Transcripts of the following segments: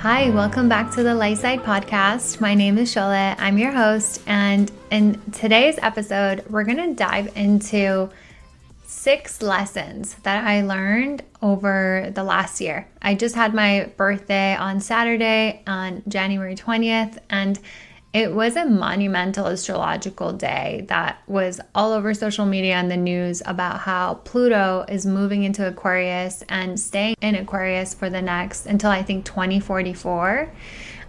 Hi, welcome back to the Lightside Podcast. My name is Shola. I'm your host, and in today's episode, we're going to dive into 6 lessons that I learned over the last year. I just had my birthday on Saturday, on January 20th, and it was a monumental astrological day that was all over social media and the news about how Pluto is moving into Aquarius and staying in Aquarius for the next until I think 2044.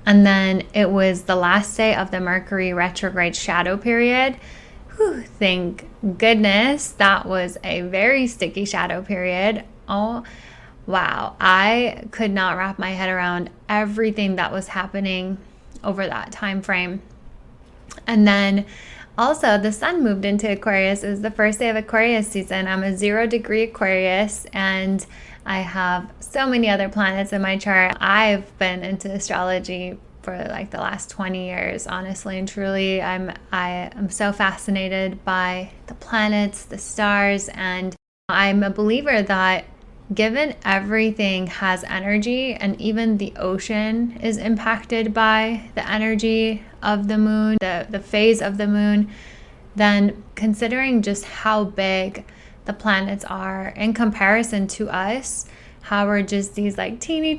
And then it was the last day of the Mercury retrograde shadow period. Whew, thank goodness that was a very sticky shadow period. Oh, wow. I could not wrap my head around everything that was happening over that time frame. And then also the sun moved into Aquarius. It was the first day of Aquarius season. I'm a 0-degree Aquarius and I have so many other planets in my chart. I've been into astrology for like the last 20 years, honestly and truly. I am so fascinated by the planets, the stars, and I'm a believer that given everything has energy, and even the ocean is impacted by the energy of the moon, the phase of the moon, then considering just how big the planets are in comparison to us, how we're just these like teeny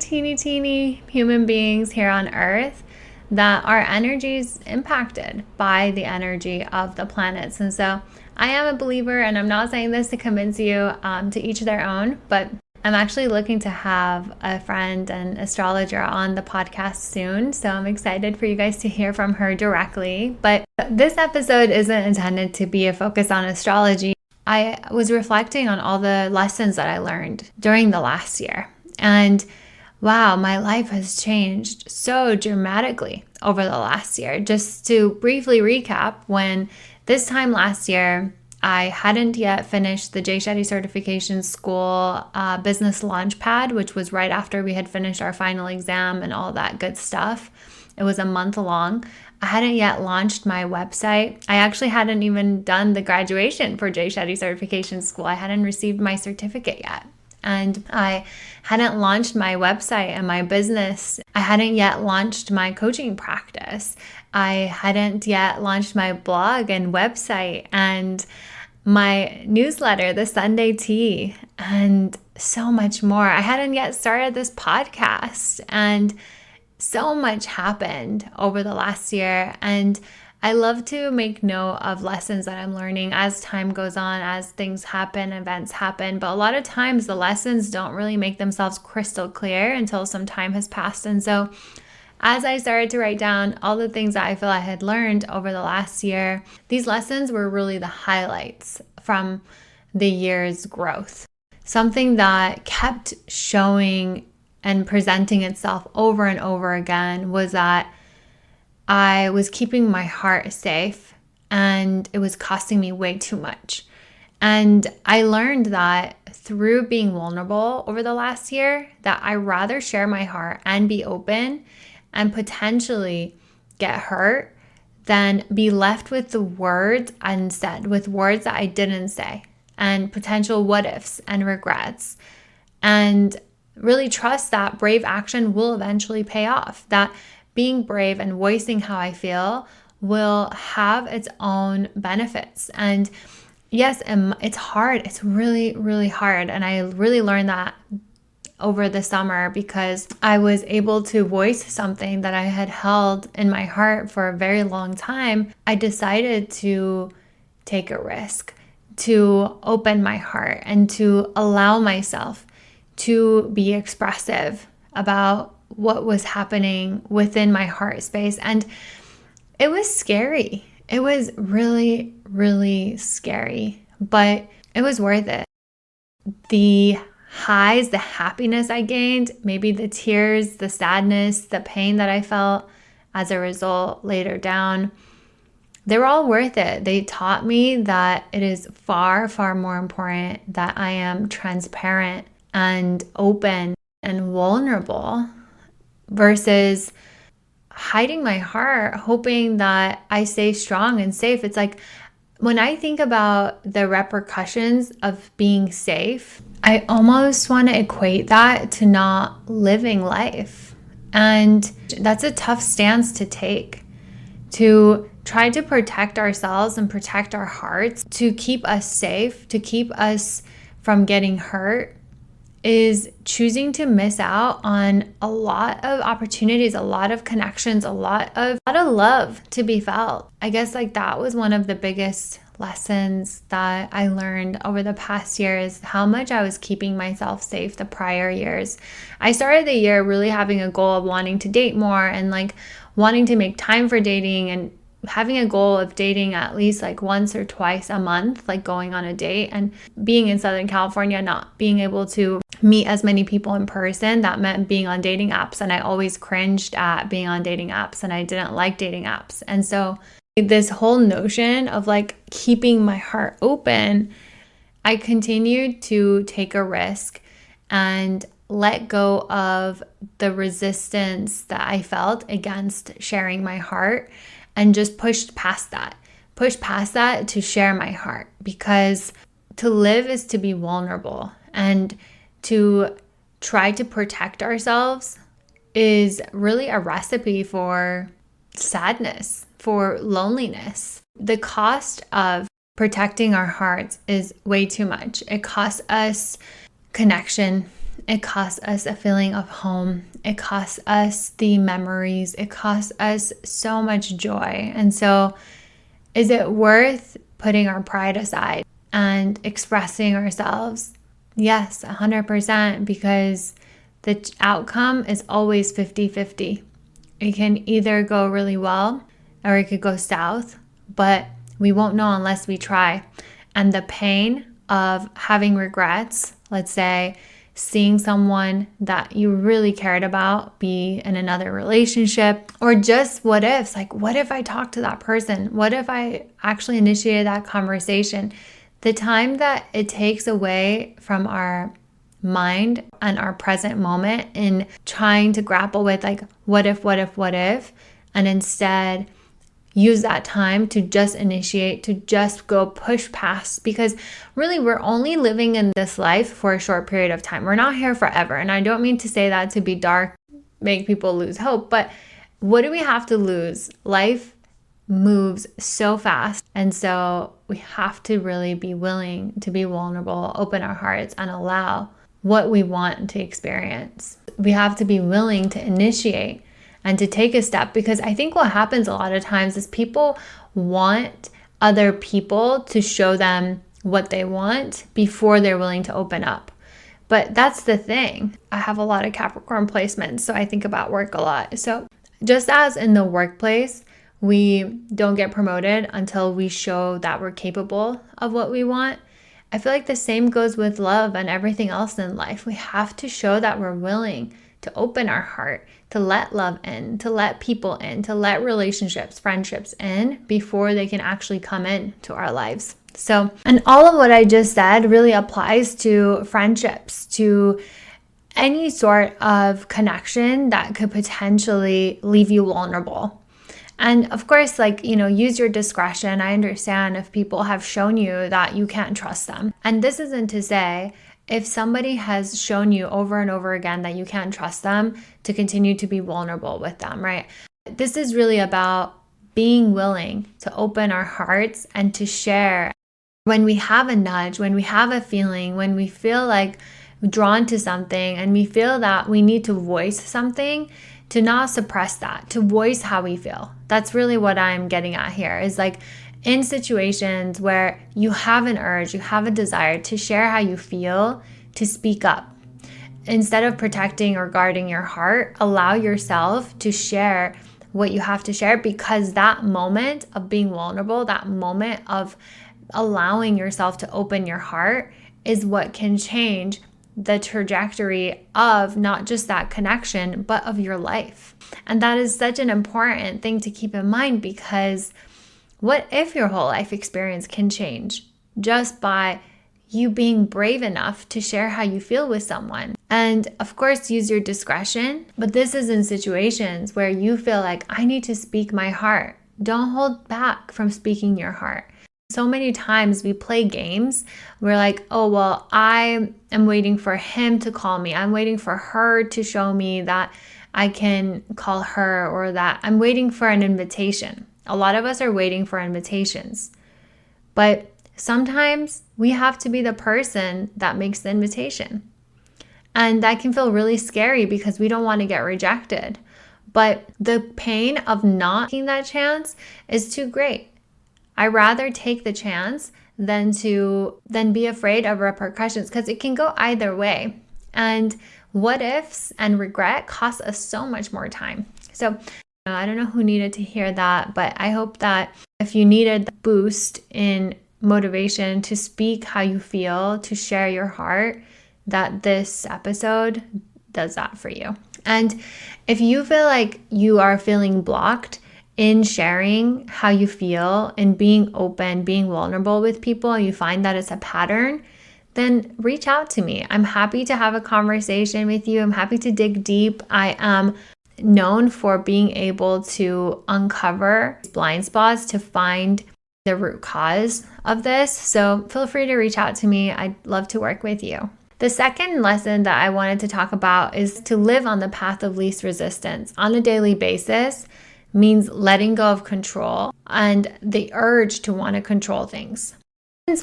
human beings here on Earth, that our energy is impacted by the energy of the planets. And so I am a believer, and I'm not saying this to convince you, to each their own, but I'm actually looking to have a friend and astrologer on the podcast soon. So I'm excited for you guys to hear from her directly. But this episode isn't intended to be a focus on astrology. I was reflecting on all the lessons that I learned during the last year. And wow, my life has changed so dramatically over the last year. Just to briefly recap, when this time last year, I hadn't yet finished the Jay Shetty Certification School Business Launchpad, which was right after we had finished our final exam and all that good stuff. It was a month long. I hadn't yet launched my website. I actually hadn't even done the graduation for Jay Shetty Certification School. I hadn't received my certificate yet. And I hadn't launched my website and my business. I hadn't yet launched my coaching practice. I hadn't yet launched my blog and website and my newsletter, the Sunday Tea, and so much more. I hadn't yet started this podcast, and so much happened over the last year. And I love to make note of lessons that I'm learning as time goes on, as things happen, events happen. But a lot of times the lessons don't really make themselves crystal clear until some time has passed. And so as I started to write down all the things that I feel I had learned over the last year, these lessons were really the highlights from the year's growth. Something that kept showing and presenting itself over and over again was that I was keeping my heart safe and it was costing me way too much. And I learned that through being vulnerable over the last year, that I rather share my heart and be open and potentially get hurt than be left with the words unsaid, with words that I didn't say, and potential what ifs and regrets. And really trust that brave action will eventually pay off, that being brave and voicing how I feel will have its own benefits. And yes, it's hard. It's really, really hard. And I really learned that over the summer because I was able to voice something that I had held in my heart for a very long time. I decided to take a risk, to open my heart and to allow myself to be expressive about what was happening within my heart space. And it was scary. It was really, really scary, but it was worth it. The highs, the happiness I gained, maybe the tears, the sadness, the pain that I felt as a result later down, they were all worth it. They taught me that it is far, far more important that I am transparent and open and vulnerable versus hiding my heart, hoping that I stay strong and safe. It's like when I think about the repercussions of being safe, I almost want to equate that to not living life. And that's a tough stance to take, to try to protect ourselves and protect our hearts, to keep us safe, to keep us from getting hurt, is choosing to miss out on a lot of opportunities, a lot of connections, a lot of love to be felt. I guess like that was one of the biggest lessons that I learned over the past year, is how much I was keeping myself safe the prior years. I started the year really having a goal of wanting to date more and like wanting to make time for dating, and having a goal of dating at least like once or twice a month, like going on a date. And being in Southern California, not being able to meet as many people in person, that meant being on dating apps. And I always cringed at being on dating apps, and I didn't like dating apps. And so this whole notion of like keeping my heart open, I continued to take a risk and let go of the resistance that I felt against sharing my heart, and just pushed past that to share my heart. Because to live is to be vulnerable, and to try to protect ourselves is really a recipe for sadness, for loneliness. The cost of protecting our hearts is way too much. It costs us connection. It costs us a feeling of home. It costs us the memories. It costs us so much joy. And so, is it worth putting our pride aside and expressing ourselves? Yes, 100%, because the outcome is always 50-50. It can either go really well or it could go south, but we won't know unless we try. And the pain of having regrets, let's say seeing someone that you really cared about be in another relationship, or just what ifs, like what if I talked to that person? What if I actually initiated that conversation? The time that it takes away from our mind and our present moment in trying to grapple with like what if, and instead use that time to just initiate, to just go push past. Because really, we're only living in this life for a short period of time. We're not here forever. And I don't mean to say that to be dark, make people lose hope, but what do we have to lose? Life moves so fast. And so we have to really be willing to be vulnerable, open our hearts, and allow what we want to experience. We have to be willing to initiate and to take a step, because I think what happens a lot of times is people want other people to show them what they want before they're willing to open up. But that's the thing. I have a lot of Capricorn placements, so I think about work a lot. So just as in the workplace, we don't get promoted until we show that we're capable of what we want, I feel like the same goes with love and everything else in life. We have to show that we're willing to open our heart, to let love in, to let people in, to let relationships, friendships in before they can actually come in to our lives. So, and all of what I just said really applies to friendships, to any sort of connection that could potentially leave you vulnerable. And of course, use your discretion. I understand if people have shown you that you can't trust them. And this isn't to say if somebody has shown you over and over again that you can't trust them, to continue to be vulnerable with them, right? This is really about being willing to open our hearts and to share when we have a nudge, when we have a feeling, when we feel like drawn to something and we feel that we need to voice something, to not suppress that, to voice how we feel. That's really what I'm getting at here, is like in situations where you have an urge, you have a desire to share how you feel, to speak up. Instead of protecting or guarding your heart, allow yourself to share what you have to share, because that moment of being vulnerable, that moment of allowing yourself to open your heart is what can change the trajectory of not just that connection, but of your life. And that is such an important thing to keep in mind, because what if your whole life experience can change just by you being brave enough to share how you feel with someone? And of course, use your discretion, but this is in situations where you feel like I need to speak my heart. Don't hold back from speaking your heart. So many times we play games. We're like, oh, well, I am waiting for him to call me. I'm waiting for her to show me that I can call her, or that I'm waiting for an invitation. A lot of us are waiting for invitations. But sometimes we have to be the person that makes the invitation. And that can feel really scary because we don't want to get rejected. But the pain of not taking that chance is too great. I rather take the chance than be afraid of repercussions, because it can go either way. And what ifs and regret cost us so much more time. So I don't know who needed to hear that, but I hope that if you needed the boost in motivation to speak how you feel, to share your heart, that this episode does that for you. And if you feel like you are feeling blocked in sharing how you feel and being open, being vulnerable with people, and you find that it's a pattern, then reach out to me. I'm happy to have a conversation with you. I'm happy to dig deep. I am known for being able to uncover blind spots to find the root cause of this. So feel free to reach out to me. I'd love to work with you. The second lesson that I wanted to talk about is to live on the path of least resistance on a daily basis. Means letting go of control and the urge to want to control things.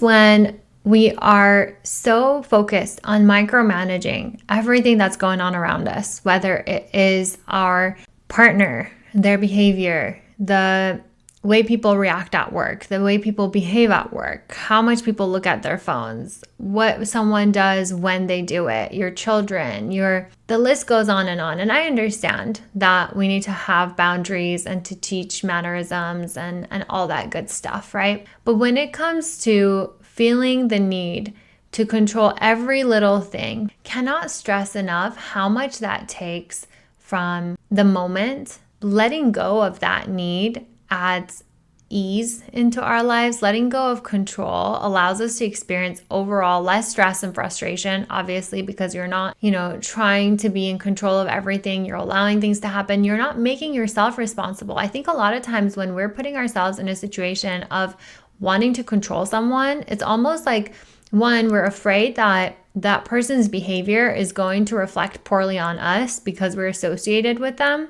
When we are so focused on micromanaging everything that's going on around us, whether it is our partner, their behavior, the way people react at work, the way people behave at work, how much people look at their phones, what someone does when they do it, your children, the list goes on. And I understand that we need to have boundaries and to teach mannerisms and all that good stuff, right? But when it comes to feeling the need to control every little thing, cannot stress enough how much that takes from the moment. Letting go of that need adds ease into our lives. Letting go of control allows us to experience overall less stress and frustration, obviously, because you're not, trying to be in control of everything. You're allowing things to happen. You're not making yourself responsible. I think a lot of times when we're putting ourselves in a situation of wanting to control someone, it's almost like, one, we're afraid that that person's behavior is going to reflect poorly on us because we're associated with them,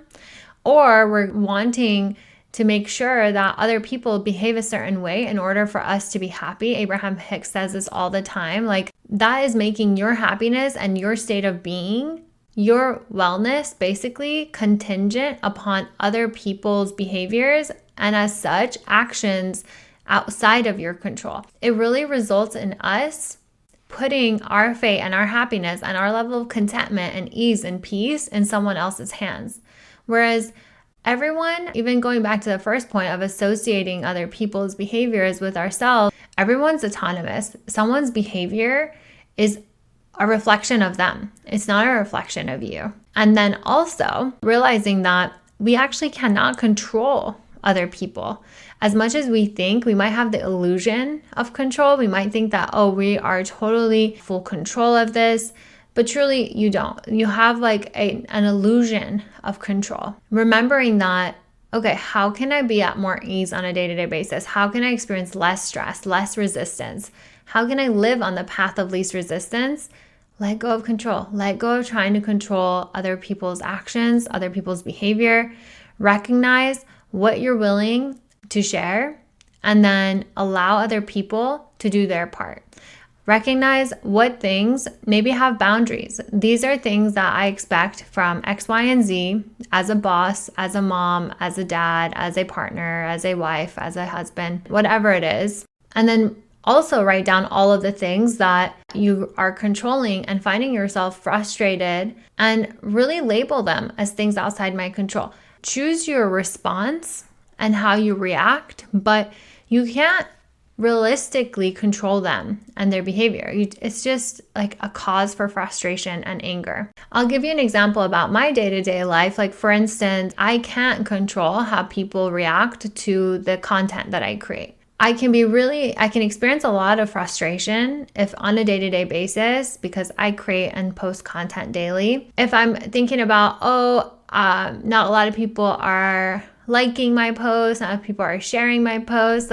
or we're wanting to make sure that other people behave a certain way in order for us to be happy. Abraham Hicks says this all the time. Like, that is making your happiness and your state of being, your wellness, basically contingent upon other people's behaviors and, as such, actions outside of your control. It really results in us putting our fate and our happiness and our level of contentment and ease and peace in someone else's hands. Whereas everyone, even going back to the first point of associating other people's behaviors with ourselves, everyone's autonomous. Someone's behavior is a reflection of them. It's not a reflection of you. And then also realizing that we actually cannot control other people. As much as we think, we might have the illusion of control. We might think that, we are totally full control of this. But truly, you don't. You have an illusion of control. Remembering that, okay, how can I be at more ease on a day-to-day basis? How can I experience less stress, less resistance? How can I live on the path of least resistance? Let go of control. Let go of trying to control other people's actions, other people's behavior. Recognize what you're willing to share, and then allow other people to do their part. Recognize what things maybe have boundaries. These are things that I expect from X, Y, and Z as a boss, as a mom, as a dad, as a partner, as a wife, as a husband, whatever it is. And then also write down all of the things that you are controlling and finding yourself frustrated, and really label them as things outside my control. Choose your response and how you react, but you can't realistically control them and their behavior. It's just like a cause for frustration and anger. I'll give you an example about my day-to-day life. Like, for instance, I can't control how people react to the content that I create. I can experience a lot of frustration if on a day-to-day basis, because I create and post content daily. If I'm thinking about, not a lot of people are liking my posts, not a lot of people are sharing my posts,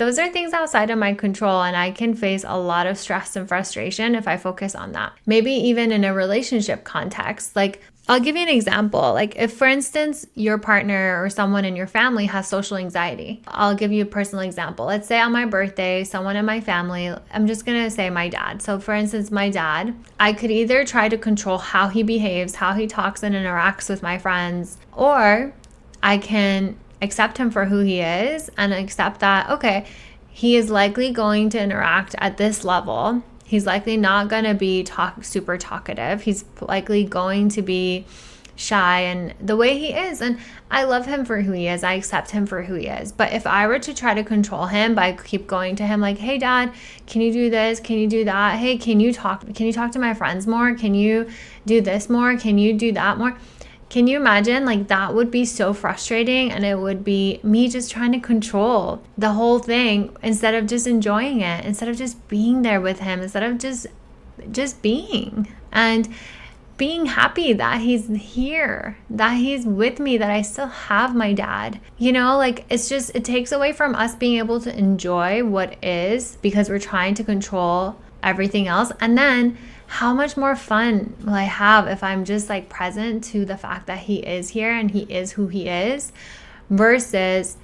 those are things outside of my control, and I can face a lot of stress and frustration if I focus on that. Maybe even in a relationship context. Like, I'll give you an example. Like, if, for instance, your partner or someone in your family has social anxiety, I'll give you a personal example. Let's say on my birthday, someone in my family, I'm just going to say my dad. So, for instance, my dad, I could either try to control how he behaves, how he talks and interacts with my friends, or I can accept him for who he is and accept that, okay, he is likely going to interact at this level. He's likely not going to be super talkative. He's likely going to be shy and the way he is. And I love him for who he is. I accept him for who he is. But if I were to try to control him by keep going to him like, hey, Dad, can you do this? Can you do that? Hey, can you talk to my friends more? Can you do this more? Can you do that more? Can you imagine? Like, that would be so frustrating, and it would be me just trying to control the whole thing instead of just enjoying it, instead of just being there with him, instead of just being and being happy that he's here, that he's with me, that I still have my dad. You know, like, it takes away from us being able to enjoy what is because we're trying to control everything else. And then how much more fun will I have if I'm just like present to the fact that he is here and he is who he is, versus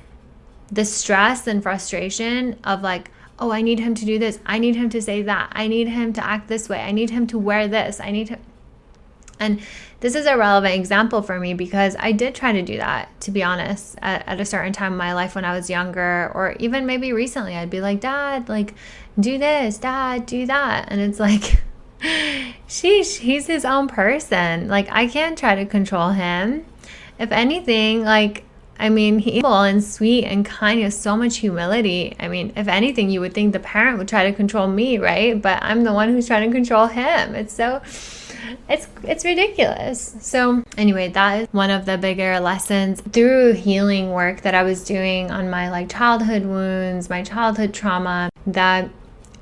the stress and frustration of like, oh, I need him to do this. I need him to say that. I need him to act this way. I need him to wear this. And this is a relevant example for me because I did try to do that, to be honest, at a certain time in my life when I was younger, or even maybe recently. I'd be like, Dad, like, do this, Dad, do that. And it's like, sheesh, he's his own person. Like, I can't try to control him. If anything, like, I mean, he's humble and sweet and kind. He has so much humility. I mean, if anything, you would think the parent would try to control me, right? But I'm the one who's trying to control him. It's ridiculous. So anyway, that is one of the bigger lessons through healing work that I was doing on my like childhood wounds, my childhood trauma, that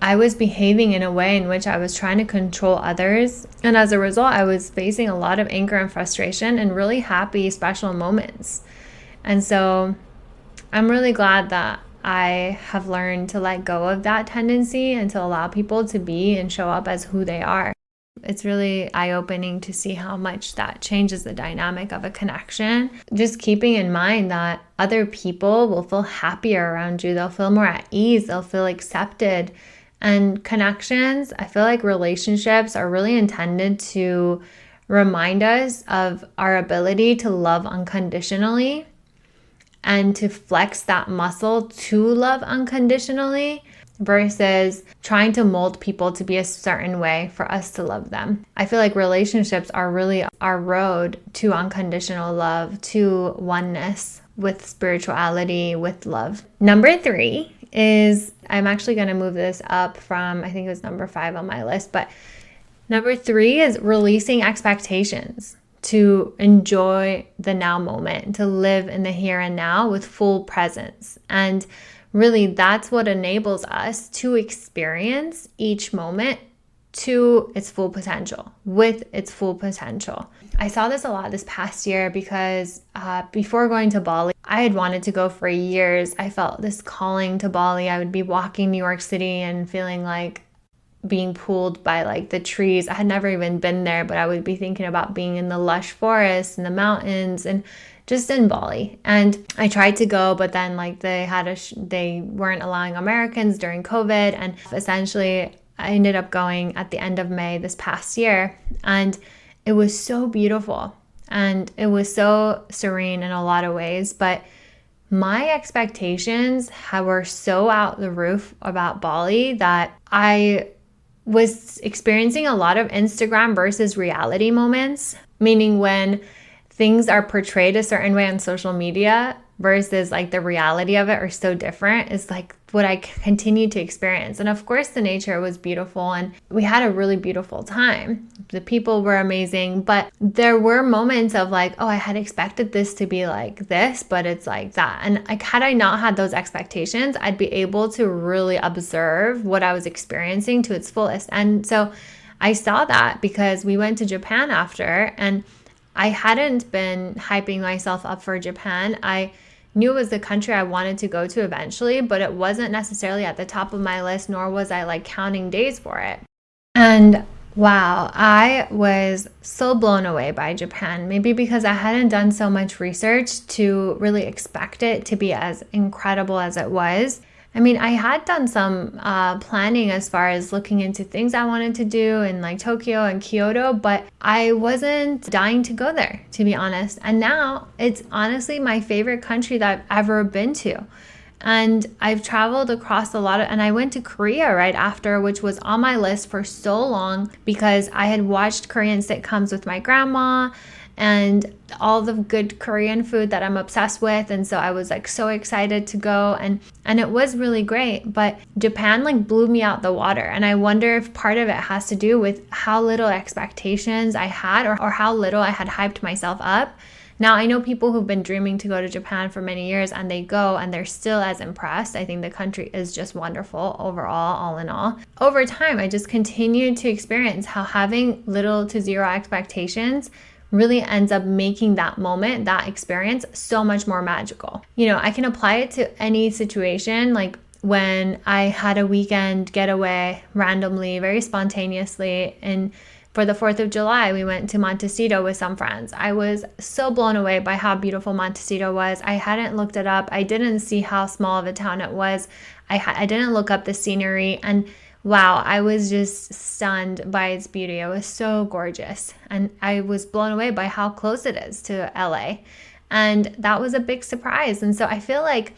I was behaving in a way in which I was trying to control others. And as a result, I was facing a lot of anger and frustration and really happy, special moments. And so I'm really glad that I have learned to let go of that tendency and to allow people to be and show up as who they are. It's really eye-opening to see how much that changes the dynamic of a connection. Just keeping in mind that other people will feel happier around you. They'll feel more at ease. They'll feel accepted. And connections, I feel like relationships are really intended to remind us of our ability to love unconditionally and to flex that muscle to love unconditionally, versus trying to mold people to be a certain way for us to love them. I feel like relationships are really our road to unconditional love, to oneness with spirituality, with love. Number 3 is, I'm actually going to move this up from, I think it was number 5 on my list, but number 3 is releasing expectations, to enjoy the now moment, to live in the here and now with full presence. And really, that's what enables us to experience each moment to its full potential, with its full potential. I saw this a lot this past year because before going to Bali, I had wanted to go for years. I felt this calling to Bali. I would be walking New York City and feeling like being pulled by like the trees. I had never even been there, but I would be thinking about being in the lush forests and the mountains and just in Bali. And I tried to go, but then like they weren't allowing Americans during COVID. And essentially I ended up going at the end of May this past year. And it was so beautiful and it was so serene in a lot of ways. But my expectations were so out the roof about Bali that I was experiencing a lot of Instagram versus reality moments, meaning when things are portrayed a certain way on social media versus like the reality of it are so different, is like what I continued to experience. And of course the nature was beautiful and we had a really beautiful time. The people were amazing, but there were moments of like, oh, I had expected this to be like this, but it's like that. And like, had I not had those expectations, I'd be able to really observe what I was experiencing to its fullest. And so I saw that because we went to Japan after, and I hadn't been hyping myself up for Japan. I knew it was the country I wanted to go to eventually, but it wasn't necessarily at the top of my list, nor was I like counting days for it. And wow, I was so blown away by Japan, maybe because I hadn't done so much research to really expect it to be as incredible as it was. I mean, I had done some planning as far as looking into things I wanted to do in like Tokyo and Kyoto, but I wasn't dying to go there, to be honest. And now it's honestly my favorite country that I've ever been to. And I've traveled across a lot of, and I went to Korea right after, which was on my list for so long because I had watched Korean sitcoms with my grandma and all the good Korean food that I'm obsessed with. And so I was like so excited to go, and it was really great. But Japan like blew me out the water. And I wonder if part of it has to do with how little expectations I had, or how little I had hyped myself up. Now, I know people who've been dreaming to go to Japan for many years, and they go and they're still as impressed. I think the country is just wonderful overall, all in all. Over time, I just continued to experience how having little to zero expectations really ends up making that moment, that experience, so much more magical. You know, I can apply it to any situation, like when I had a weekend getaway randomly, very spontaneously, and for the 4th of July, we went to Montecito with some friends. I was so blown away by how beautiful Montecito was. I hadn't looked it up. I didn't see how small of a town it was. I didn't look up the scenery. And wow, I was just stunned by its beauty. It was so gorgeous. And I was blown away by how close it is to LA. And that was a big surprise. And so I feel like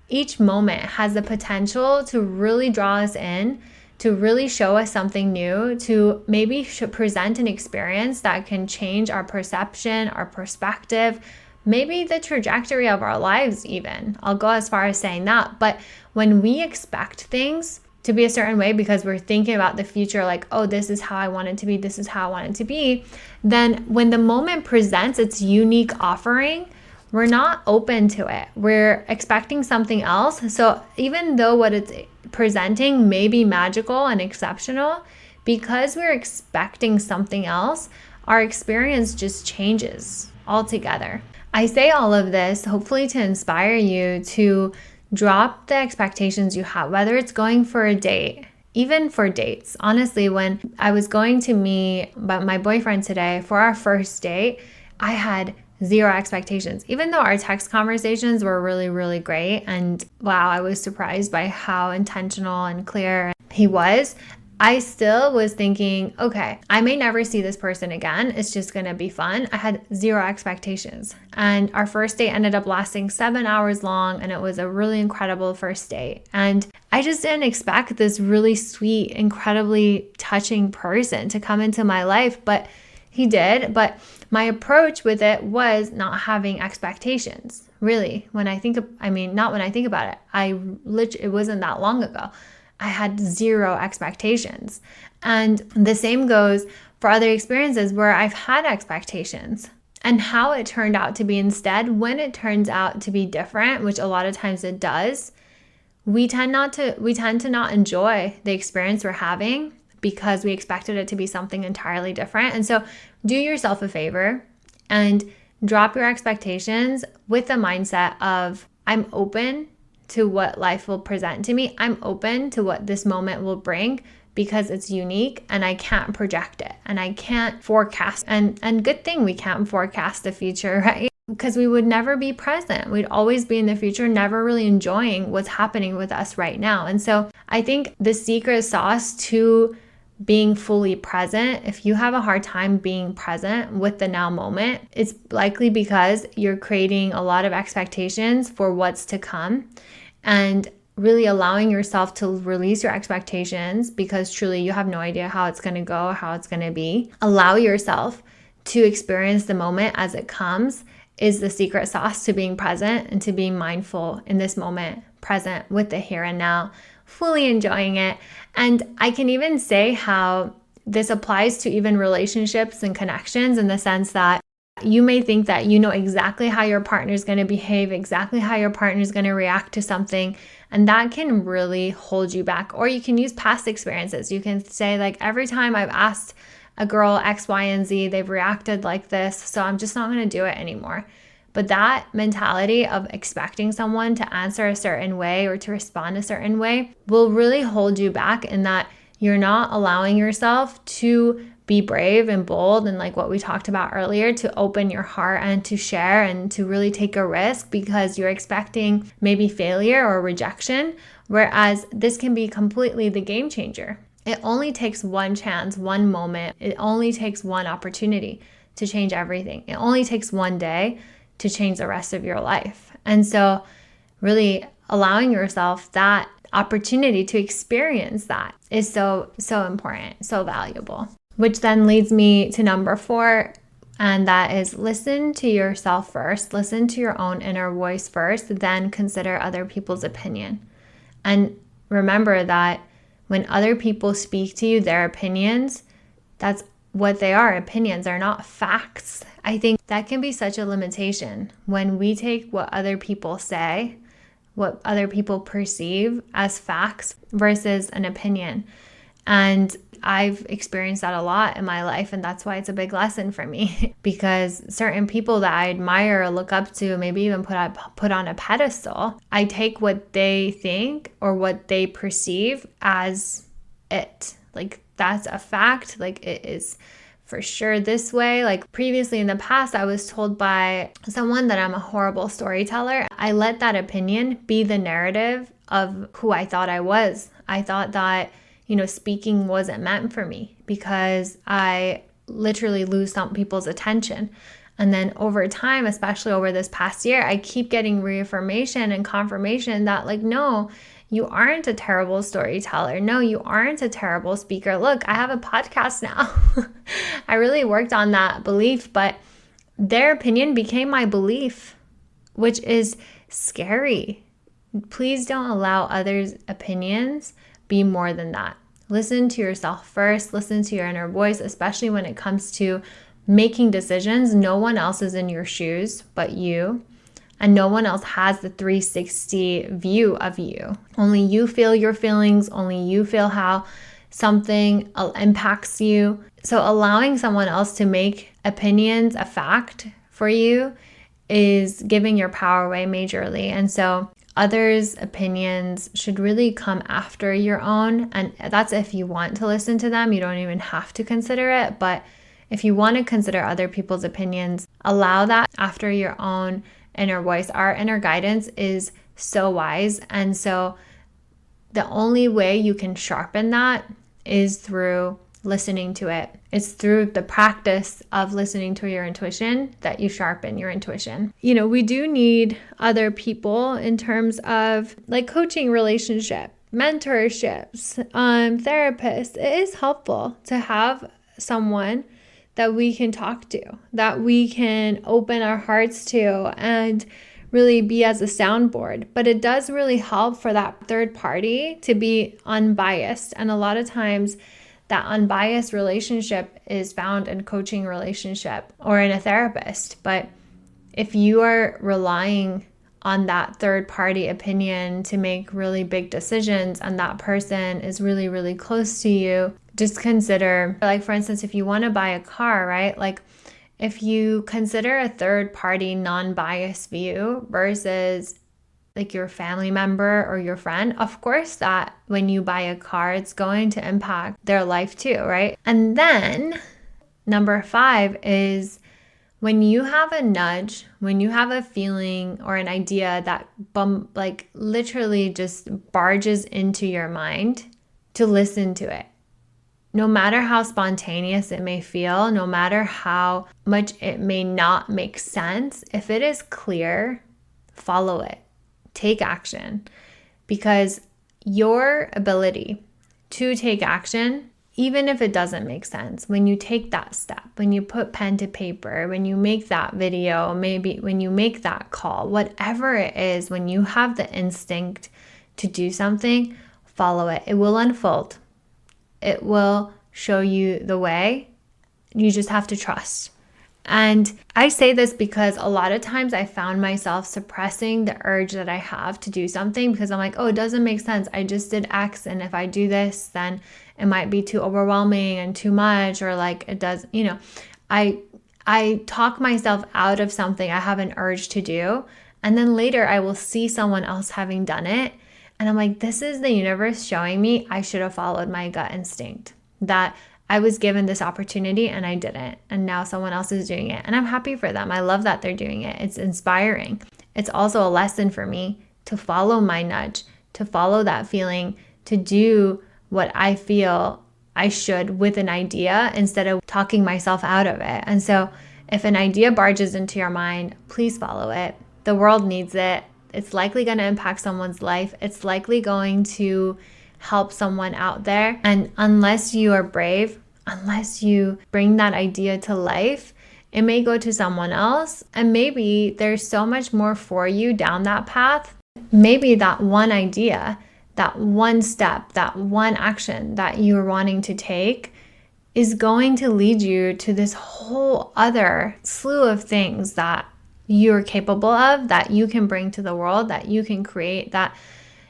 each moment has the potential to really draw us in, to really show us something new, to maybe present an experience that can change our perception, our perspective, maybe the trajectory of our lives even. I'll go as far as saying that. But when we expect things to be a certain way because we're thinking about the future, like, oh, this is how I want it to be, this is how I want it to be, then when the moment presents its unique offering, we're not open to it. We're expecting something else. So even though what it's presenting may be magical and exceptional, because we're expecting something else, our experience just changes altogether. I say all of this hopefully to inspire you to drop the expectations you have, whether it's going for a date, even for dates. Honestly, when I was going to meet my boyfriend today for our first date, I had zero expectations, even though our text conversations were really, really great. And wow, I was surprised by how intentional and clear he was. I still was thinking, okay, I may never see this person again. It's just going to be fun. I had zero expectations. And our first date ended up lasting 7 hours long. And it was a really incredible first date. And I just didn't expect this really sweet, incredibly touching person to come into my life, but he did. But my approach with it was not having expectations. Really, not when I think about it, it wasn't that long ago. I had zero expectations. And the same goes for other experiences where I've had expectations. And how it turned out to be instead, when it turns out to be different, which a lot of times it does, we tend to not enjoy the experience we're having because we expected it to be something entirely different. And so do yourself a favor and drop your expectations with the mindset of, I'm open to what life will present to me. I'm open to what this moment will bring because it's unique and I can't project it and I can't forecast. And good thing we can't forecast the future, right? Because we would never be present. We'd always be in the future, never really enjoying what's happening with us right now. And so I think the secret sauce to being fully present, if you have a hard time being present with the now moment, it's likely because you're creating a lot of expectations for what's to come, and really allowing yourself to release your expectations because truly you have no idea how it's going to go, how it's going to be. Allow yourself to experience the moment as it comes is the secret sauce to being present and to being mindful in this moment, present with the here and now, fully enjoying it. And I can even say how this applies to even relationships and connections, in the sense that you may think that you know exactly how your partner is going to behave, exactly how your partner is going to react to something, and that can really hold you back. Or you can use past experiences. You can say, like, every time I've asked a girl X, Y, and Z, they've reacted like this, so I'm just not going to do it anymore. But that mentality of expecting someone to answer a certain way or to respond a certain way will really hold you back, in that you're not allowing yourself to be brave and bold, and like what we talked about earlier, to open your heart and to share and to really take a risk, because you're expecting maybe failure or rejection. Whereas this can be completely the game changer. It only takes one chance, one moment. It only takes one opportunity to change everything. It only takes one day to change the rest of your life. And so really allowing yourself that opportunity to experience that is so important, so valuable. Which then leads me to number 4, and that is listen to yourself first. Listen to your own inner voice first, then consider other people's opinion. And remember that when other people speak to you, their opinions, that's what they are. Opinions are not facts. I think that can be such a limitation when we take what other people say, what other people perceive as facts versus an opinion. And I've experienced that a lot in my life, and that's why it's a big lesson for me because certain people that I admire or look up to, maybe even put on a pedestal, I take what they think or what they perceive as it. Like, that's a fact. Like, it is for sure this way. Like, previously in the past, I was told by someone that I'm a horrible storyteller. I let that opinion be the narrative of who I thought I was. I thought that speaking wasn't meant for me because I literally lose some people's attention. And then over time, especially over this past year, I keep getting reaffirmation and confirmation that no, you aren't a terrible storyteller. No, you aren't a terrible speaker. Look, I have a podcast now. I really worked on that belief, but their opinion became my belief, which is scary. Please don't allow others' opinions be more than that. Listen to yourself first. Listen to your inner voice, especially when it comes to making decisions. No one else is in your shoes but you, and no one else has the 360 view of you. Only you feel your feelings. Only you feel how something impacts you. So allowing someone else to make opinions a fact for you is giving your power away majorly. And so others' opinions should really come after your own. And that's if you want to listen to them. You don't even have to consider it. But if you want to consider other people's opinions, allow that after your own inner voice. Our inner guidance is so wise. And so the only way you can sharpen that is through listening to it. It's through the practice of listening to your intuition that you sharpen your intuition. We do need other people in terms of coaching relationship, mentorships, therapists. It is helpful to have someone that we can talk to, that we can open our hearts to and really be as a soundboard. But it does really help for that third party to be unbiased. And a lot of times that unbiased relationship is found in coaching relationship or in a therapist. But if you are relying on that third party opinion to make really big decisions and that person is really, really close to you, just consider, for instance, if you want to buy a car, right? If you consider a third party non-biased view versus your family member or your friend, of course that when you buy a car, it's going to impact their life too, right? And then number 5 is when you have a nudge, when you have a feeling or an idea that literally just barges into your mind, to listen to it. No matter how spontaneous it may feel, no matter how much it may not make sense, if it is clear, follow it. Take action, because your ability to take action, even if it doesn't make sense, when you take that step, when you put pen to paper, when you make that video, maybe when you make that call, whatever it is, when you have the instinct to do something, follow it. It will unfold. It will show you the way. You just have to trust. And I say this because a lot of times I found myself suppressing the urge that I have to do something because I'm like, oh, it doesn't make sense. I just did X, and if I do this, then it might be too overwhelming and too much, or it does, I I talk myself out of something I have an urge to do. And then later I will see someone else having done it. And I'm like, this is the universe showing me I should have followed my gut instinct, that I was given this opportunity and I didn't. And now someone else is doing it. And I'm happy for them. I love that they're doing it. It's inspiring. It's also a lesson for me to follow my nudge, to follow that feeling, to do what I feel I should with an idea instead of talking myself out of it. And so if an idea barges into your mind, please follow it. The world needs it. It's likely going to impact someone's life. It's likely going to help someone out there. And unless you are brave, unless you bring that idea to life, it may go to someone else. And maybe there's so much more for you down that path. Maybe that one idea, that one step, that one action that you're wanting to take is going to lead you to this whole other slew of things that you're capable of, that you can bring to the world, that you can create, that,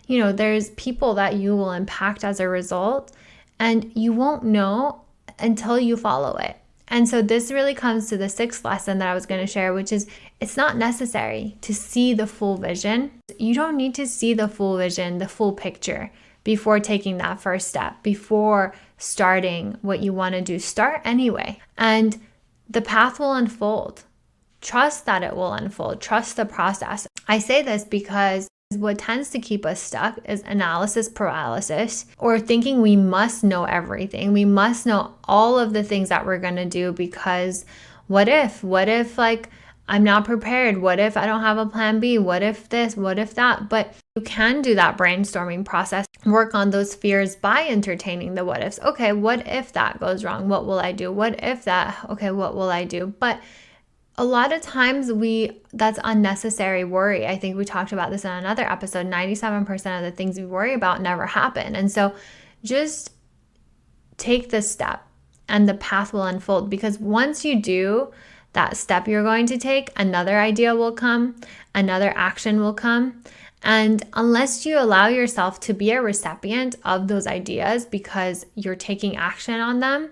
there's people that you will impact as a result, and you won't know until you follow it. And so this really comes to the sixth lesson that I was going to share, which is it's not necessary to see the full vision. You don't need to see the full vision, the full picture before taking that first step, before starting what you want to do. Start anyway, and the path will unfold. Trust that it will unfold. Trust the process. I say this because what tends to keep us stuck is analysis paralysis, or thinking we must know everything. We must know all of the things that we're going to do because what if like I'm not prepared? What if I don't have a plan B? What if this? What if that? But you can do that brainstorming process, work on those fears by entertaining the what ifs. Okay, what if that goes wrong? What will I do? What if that? Okay, what will I do? But a lot of times that's unnecessary worry. I think we talked about this in another episode. 97% of the things we worry about never happen. And so just take this step and the path will unfold, because once you do that step you're going to take, another idea will come, another action will come. And unless you allow yourself to be a recipient of those ideas because you're taking action on them,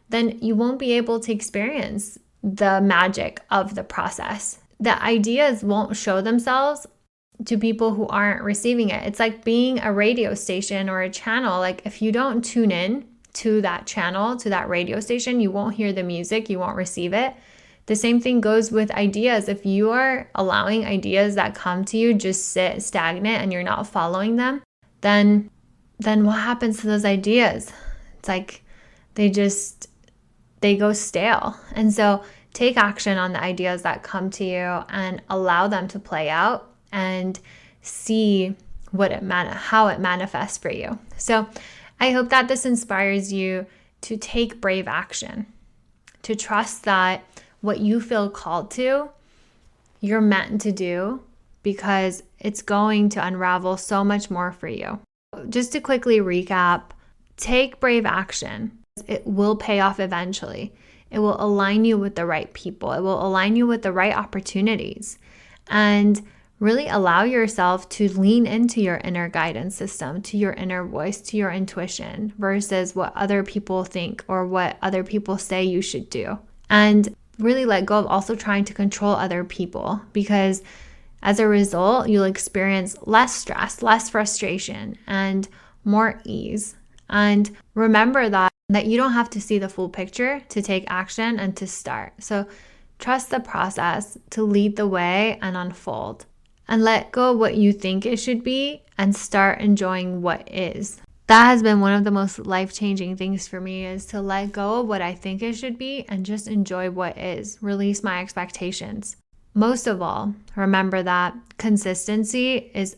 then you won't be able to experience the magic of the process. The ideas won't show themselves to people who aren't receiving it. It's like being a radio station or a channel. Like if you don't tune in to that channel, to that radio station, you won't hear the music, you won't receive it. The same thing goes with ideas. If you are allowing ideas that come to you just sit stagnant and you're not following them, then what happens to those ideas? It's like they go stale. And so take action on the ideas that come to you and allow them to play out and see how it manifests for you. So I hope that this inspires you to take brave action, to trust that what you feel called to, you're meant to do, because it's going to unravel so much more for you. Just to quickly recap, take brave action. It will pay off eventually. It will align you with the right people. It will align you with the right opportunities. And really allow yourself to lean into your inner guidance system, to your inner voice, to your intuition, versus what other people think or what other people say you should do. And really let go of also trying to control other people, because as a result, you'll experience less stress, less frustration, and more ease. And remember that you don't have to see the full picture to take action and to start. So trust the process to lead the way and unfold. And let go of what you think it should be and start enjoying what is. That has been one of the most life-changing things for me, is to let go of what I think it should be and just enjoy what is. Release my expectations. Most of all, remember that consistency is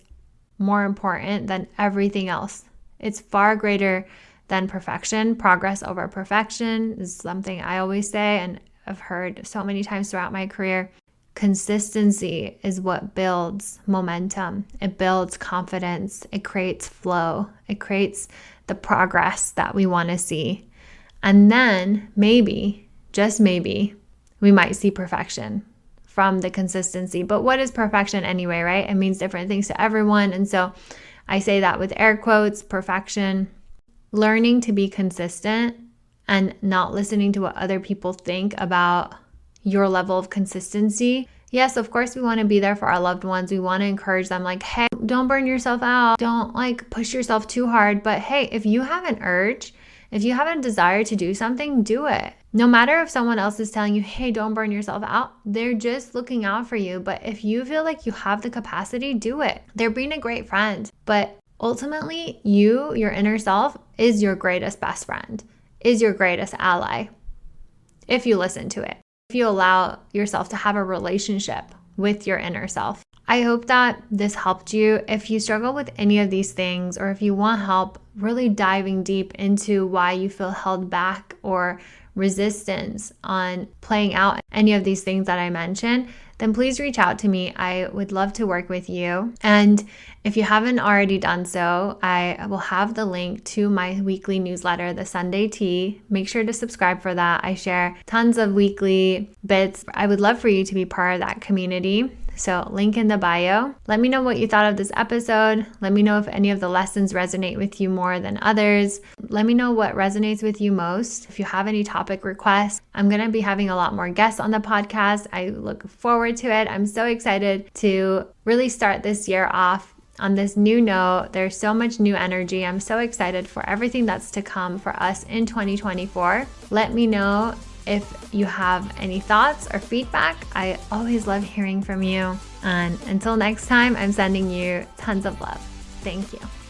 more important than everything else. It's far greater than perfection. Progress over perfection is something I always say and I've heard so many times throughout my career. Consistency is what builds momentum. It builds confidence. It creates flow. It creates the progress that we want to see. And then maybe, just maybe, we might see perfection from the consistency. But what is perfection anyway, right? It means different things to everyone. And so I say that with air quotes, perfection. Learning to be consistent and not listening to what other people think about your level of consistency. Yes, of course, we want to be there for our loved ones. We want to encourage them like, hey, don't burn yourself out. Don't like push yourself too hard. But hey, if you have an urge, if you have a desire to do something, do it. No matter if someone else is telling you, hey, don't burn yourself out, they're just looking out for you. But if you feel like you have the capacity, do it. They're being a great friend. But ultimately, you, your inner self, is your greatest best friend, is your greatest ally, if you listen to it, if you allow yourself to have a relationship with your inner self. I hope that this helped you. If you struggle with any of these things, or if you want help really diving deep into why you feel held back or resistance on playing out any of these things that I mentioned, then please reach out to me. I would love to work with you. And if you haven't already done so, I will have the link to my weekly newsletter, the Sunday Tea. Make sure to subscribe for that. I share tons of weekly bits. I would love for you to be part of that community. So link in the bio. Let me know what you thought of this episode. Let me know if any of the lessons resonate with you more than others. Let me know what resonates with you most. If you have any topic requests, I'm going to be having a lot more guests on the podcast. I look forward to it. I'm so excited to really start this year off on this new note. There's so much new energy. I'm so excited for everything that's to come for us in 2024. Let me know if you have any thoughts or feedback. I always love hearing from you. And until next time, I'm sending you tons of love. Thank you.